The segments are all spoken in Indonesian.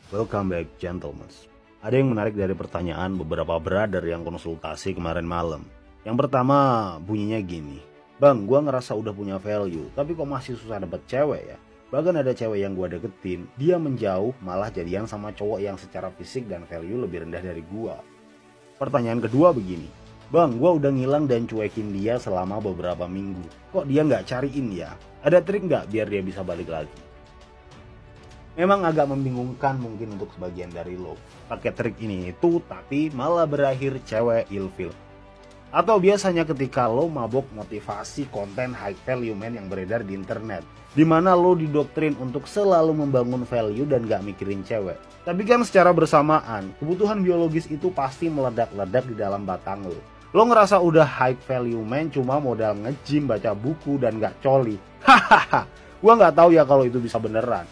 Welcome back, gentlemen. Ada yang menarik dari pertanyaan beberapa brother yang konsultasi kemarin malam. Yang pertama bunyinya gini, Bang, gua ngerasa udah punya value, tapi kok masih susah dapet cewek ya? Bahkan ada cewek yang gua deketin, dia menjauh malah jadian sama cowok yang secara fisik dan value lebih rendah dari gua. Pertanyaan kedua begini, Bang, gua udah ngilang dan cuekin dia selama beberapa minggu. Kok dia nggak cariin ya? Ada trik nggak biar dia bisa balik lagi? Memang agak membingungkan mungkin untuk sebagian dari lo pakai trik ini itu, tapi malah berakhir cewek ilfil. Atau biasanya ketika lo mabok motivasi konten high value man yang beredar di internet, dimana lo didoktrin untuk selalu membangun value dan gak mikirin cewek. Tapi kan secara bersamaan, kebutuhan biologis itu pasti meledak-ledak di dalam batang lo. Lo ngerasa udah high value man cuma modal nge-gym, baca buku dan gak coli. Hahaha, gua gak tahu ya kalau itu bisa beneran.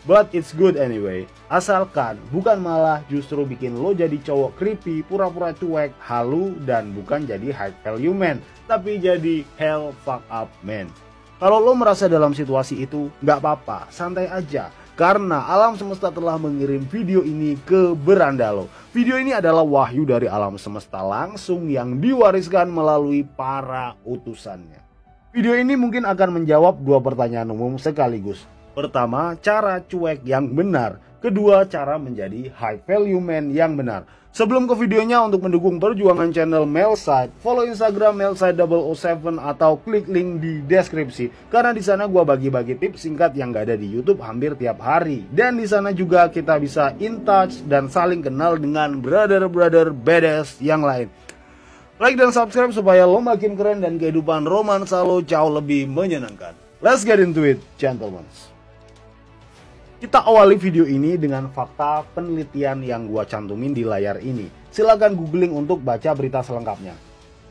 But it's good anyway, asalkan bukan malah justru bikin lo jadi cowok creepy, pura-pura cuek, halu, dan bukan jadi high value man, tapi jadi hell fuck up man. Kalau lo merasa dalam situasi itu, nggak apa-apa, santai aja. Karena alam semesta telah mengirim video ini ke beranda lo. Video ini adalah wahyu dari alam semesta langsung yang diwariskan melalui para utusannya. Video ini mungkin akan menjawab dua pertanyaan umum sekaligus. Pertama, cara cuek yang benar. Kedua, cara menjadi high value man yang benar. Sebelum ke videonya, untuk mendukung perjuangan channel Meleside, follow Instagram Meleside007 atau klik link di deskripsi. Karena di sana gua bagi-bagi tips singkat yang gak ada di YouTube hampir tiap hari. Dan di sana juga kita bisa in touch dan saling kenal dengan brother-brother badass yang lain. Like dan subscribe supaya lo makin keren dan kehidupan romansa lo jauh lebih menyenangkan. Let's get into it, gentlemen. Kita awali video ini dengan fakta penelitian yang gua cantumin di layar ini. Silakan googling untuk baca berita selengkapnya.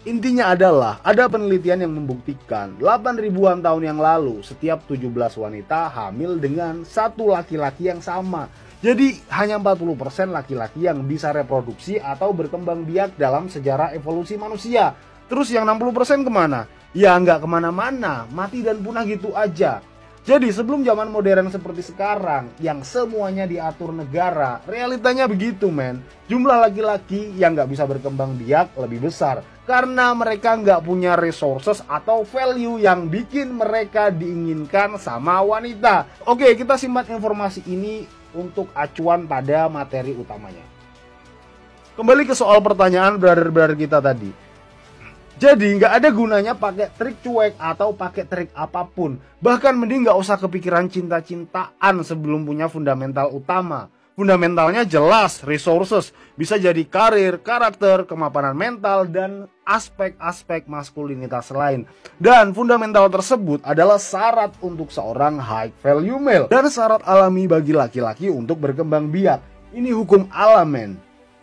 Intinya adalah ada penelitian yang membuktikan 8.000-an tahun yang lalu setiap 17 wanita hamil dengan satu laki-laki yang sama. Jadi hanya 40% laki-laki yang bisa reproduksi atau berkembang biak dalam sejarah evolusi manusia. Terus yang 60% kemana? Ya nggak kemana-mana, mati dan punah gitu aja. Jadi sebelum zaman modern seperti sekarang yang semuanya diatur negara, realitanya begitu men. Jumlah laki-laki yang nggak bisa berkembang biak lebih besar karena mereka nggak punya resources atau value yang bikin mereka diinginkan sama wanita. Oke, kita simak informasi ini untuk acuan pada materi utamanya. Kembali ke soal pertanyaan brother-brother kita tadi. Jadi nggak ada gunanya pakai trik cuek atau pakai trik apapun. Bahkan mending nggak usah kepikiran cinta-cintaan sebelum punya fundamental utama. Fundamentalnya jelas, resources, bisa jadi karir, karakter, kemapanan mental, dan aspek-aspek maskulinitas lain. Dan fundamental tersebut adalah syarat untuk seorang high value male. Dan syarat alami bagi laki-laki untuk berkembang biak. Ini hukum alam men.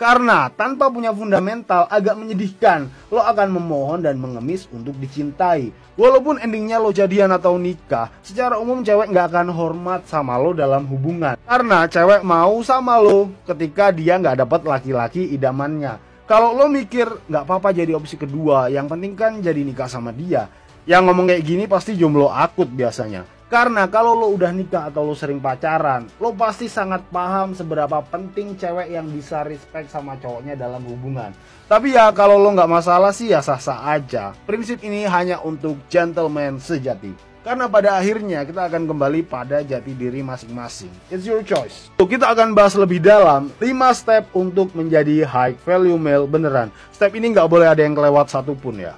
Karena tanpa punya fundamental agak menyedihkan. Lo akan memohon dan mengemis untuk dicintai. Walaupun endingnya lo jadian atau nikah, secara umum cewek nggak akan hormat sama lo dalam hubungan. Karena cewek mau sama lo ketika dia nggak dapat laki-laki idamannya. Kalau lo mikir nggak apa-apa jadi opsi kedua, yang penting kan jadi nikah sama dia. Yang ngomong kayak gini pasti jomblo akut biasanya. Karena kalau lo udah nikah atau lo sering pacaran, lo pasti sangat paham seberapa penting cewek yang bisa respect sama cowoknya dalam hubungan. Tapi ya kalau lo nggak masalah sih ya sah-sah aja. Prinsip ini hanya untuk gentleman sejati. Karena pada akhirnya kita akan kembali pada jati diri masing-masing. It's your choice. Kita akan bahas lebih dalam 5 step untuk menjadi high value male beneran. Step ini nggak boleh ada yang kelewat satupun ya.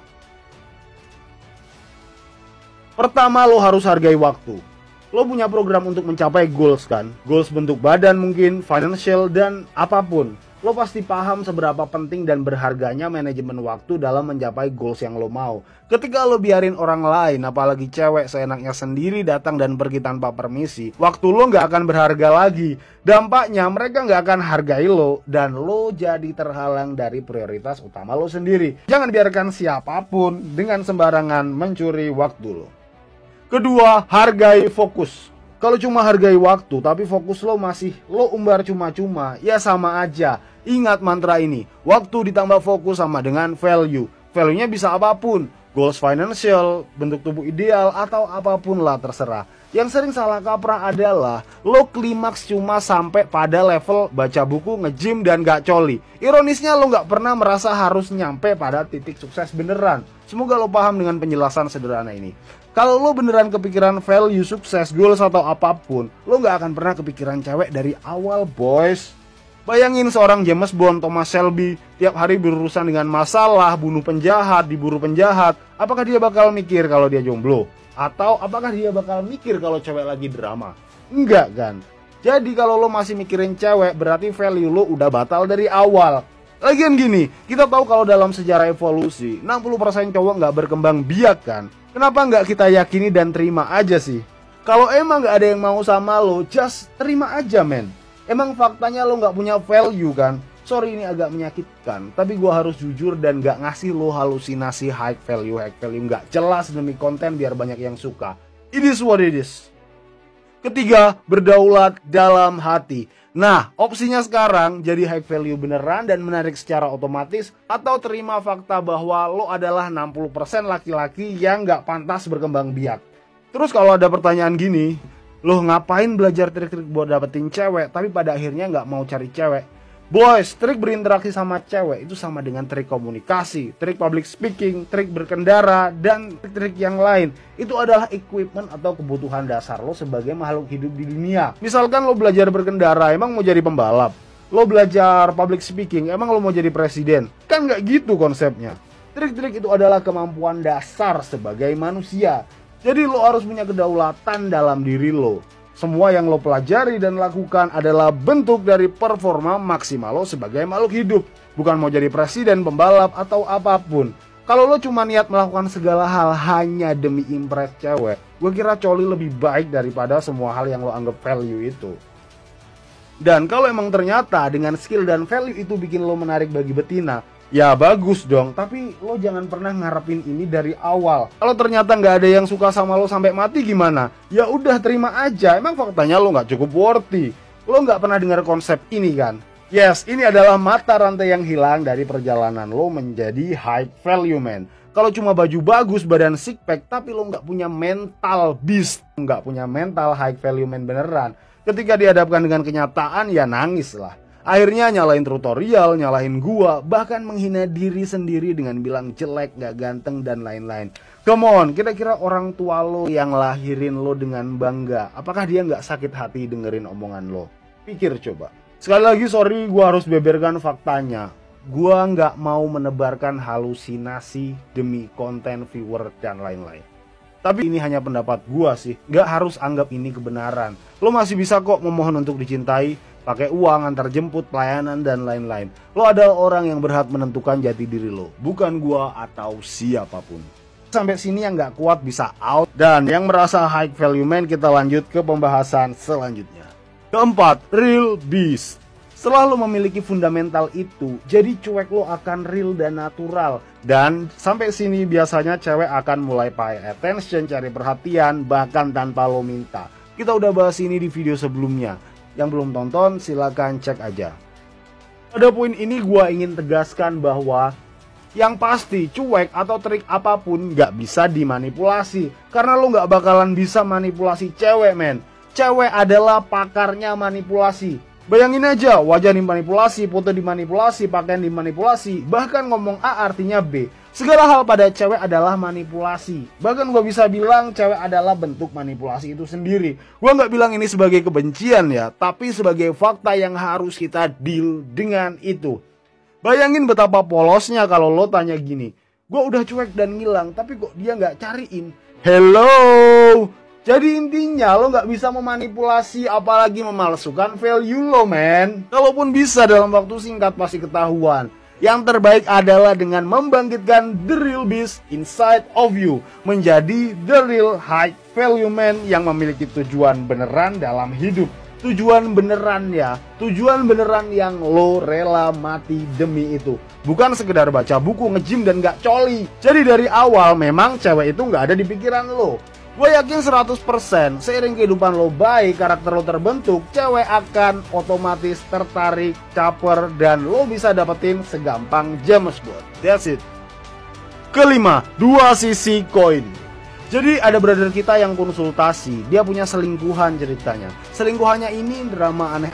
Pertama, lo harus hargai waktu. Lo punya program untuk mencapai goals kan? Goals bentuk badan mungkin, financial, dan apapun. Lo pasti paham seberapa penting dan berharganya manajemen waktu dalam mencapai goals yang lo mau. Ketika lo biarin orang lain, apalagi cewek seenaknya sendiri datang dan pergi tanpa permisi, waktu lo nggak akan berharga lagi. Dampaknya mereka nggak akan hargai lo dan lo jadi terhalang dari prioritas utama lo sendiri. Jangan biarkan siapapun dengan sembarangan mencuri waktu lo. Kedua, hargai fokus. Kalau cuma hargai waktu tapi fokus lo masih lo umbar cuma-cuma, ya sama aja. Ingat mantra ini, waktu ditambah fokus sama dengan value. Value-nya bisa apapun. goals financial, bentuk tubuh ideal, atau apapun lah terserah. Yang sering salah kaprah adalah lo klimaks cuma sampai pada level baca buku, nge-gym, dan gak coli. Ironisnya lo gak pernah merasa harus nyampe pada titik sukses beneran. Semoga lo paham dengan penjelasan sederhana ini. Kalau lo beneran kepikiran value, sukses, goals, atau apapun, lo gak akan pernah kepikiran cewek dari awal, boys. Bayangin seorang James Bond, Thomas Shelby, tiap hari berurusan dengan masalah, bunuh penjahat, diburu penjahat. Apakah dia bakal mikir kalau dia jomblo? Atau apakah dia bakal mikir kalau cewek lagi drama? Enggak kan? Jadi kalau lo masih mikirin cewek, berarti value lo udah batal dari awal. Lagian gini, kita tahu kalau dalam sejarah evolusi 60% cowok nggak berkembang biak kan? Kenapa nggak kita yakini dan terima aja sih? Kalau emang nggak ada yang mau sama lo, just terima aja men. Emang faktanya lo nggak punya value kan? Sorry ini agak menyakitkan, tapi gue harus jujur dan gak ngasih lo halusinasi high value gak jelas demi konten biar banyak yang suka. It is what it is. Ketiga, berdaulat dalam hati. Nah, opsinya sekarang jadi high value beneran dan menarik secara otomatis, atau terima fakta bahwa lo adalah 60% laki-laki yang gak pantas berkembang biak. Terus kalau ada pertanyaan gini, lo ngapain belajar trik-trik buat dapetin cewek tapi pada akhirnya gak mau cari cewek? Boys, trik berinteraksi sama cewek itu sama dengan trik komunikasi, trik public speaking, trik berkendara, dan trik-trik yang lain. Itu adalah equipment atau kebutuhan dasar lo sebagai makhluk hidup di dunia. Misalkan lo belajar berkendara, emang mau jadi pembalap? Lo belajar public speaking, emang lo mau jadi presiden? Kan nggak gitu konsepnya. Trik-trik itu adalah kemampuan dasar sebagai manusia. Jadi lo harus punya kedaulatan dalam diri lo. Semua yang lo pelajari dan lakukan adalah bentuk dari performa maksimal lo sebagai makhluk hidup. Bukan mau jadi presiden, pembalap, atau apapun. Kalau lo cuma niat melakukan segala hal hanya demi impress cewek, gue kira coli lebih baik daripada semua hal yang lo anggap value itu. Dan kalau emang ternyata dengan skill dan value itu bikin lo menarik bagi betina, ya bagus dong, tapi lo jangan pernah ngarepin ini dari awal. Kalau ternyata nggak ada yang suka sama lo sampai mati gimana? Ya udah terima aja, emang faktanya lo nggak cukup worthy. Lo nggak pernah dengar konsep ini kan? Yes, ini adalah mata rantai yang hilang dari perjalanan lo menjadi high value man. Kalau cuma baju bagus, badan six pack, tapi lo nggak punya mental beast, nggak punya mental high value man beneran, ketika dihadapkan dengan kenyataan ya nangis lah. Akhirnya nyalain tutorial, nyalahin gua, bahkan menghina diri sendiri dengan bilang jelek, gak ganteng, dan lain-lain. Come on, kira-kira orang tua lo yang lahirin lo dengan bangga, apakah dia gak sakit hati dengerin omongan lo? Pikir coba. Sekali lagi sorry gua harus beberkan faktanya. Gua gak mau menebarkan halusinasi demi konten, viewer, dan lain-lain. Tapi ini hanya pendapat gua sih, gak harus anggap ini kebenaran. Lo masih bisa kok memohon untuk dicintai, pakai uang, antar jemput, pelayanan, dan lain-lain. Lo adalah orang yang berhak menentukan jati diri lo, bukan gua atau siapapun. Sampai sini yang gak kuat bisa out, dan yang merasa high value man kita lanjut ke pembahasan selanjutnya. Keempat, real beast. Setelah lo memiliki fundamental itu, jadi cuek lo akan real dan natural. Dan sampai sini biasanya cewek akan mulai pay attention, cari perhatian, bahkan tanpa lo minta. Kita udah bahas ini di video sebelumnya. Yang belum tonton silahkan cek aja. Pada poin ini gue ingin tegaskan bahwa yang pasti cuek atau trik apapun gak bisa dimanipulasi. Karena lo gak bakalan bisa manipulasi cewek men. Cewek adalah pakarnya manipulasi. Bayangin aja wajah dimanipulasi, foto dimanipulasi, pakaian dimanipulasi, bahkan ngomong A artinya B. Segala hal pada cewek adalah manipulasi. Bahkan gue bisa bilang cewek adalah bentuk manipulasi itu sendiri. Gue gak bilang ini sebagai kebencian ya, tapi sebagai fakta yang harus kita deal dengan itu. Bayangin betapa polosnya kalau lo tanya gini, gue udah cuek dan ngilang, tapi kok dia gak cariin. Hello. Jadi intinya lo gak bisa memanipulasi apalagi memalsukan value lo men. Kalaupun bisa dalam waktu singkat pasti ketahuan. Yang terbaik adalah dengan membangkitkan the real beast inside of you, menjadi the real high value man yang memiliki tujuan beneran dalam hidup. Tujuan beneran ya, tujuan beneran yang lo rela mati demi itu. Bukan sekedar baca buku, nge-gym, dan gak coli. Jadi dari awal memang cewek itu gak ada di pikiran lo. Gue yakin 100% seiring kehidupan lo baik, karakter lo terbentuk, cewek akan otomatis tertarik, caper, dan lo bisa dapetin segampang James Bond. That's it. Kelima, dua sisi koin. Jadi ada brother kita yang konsultasi, dia punya selingkuhan ceritanya. Selingkuhannya ini drama aneh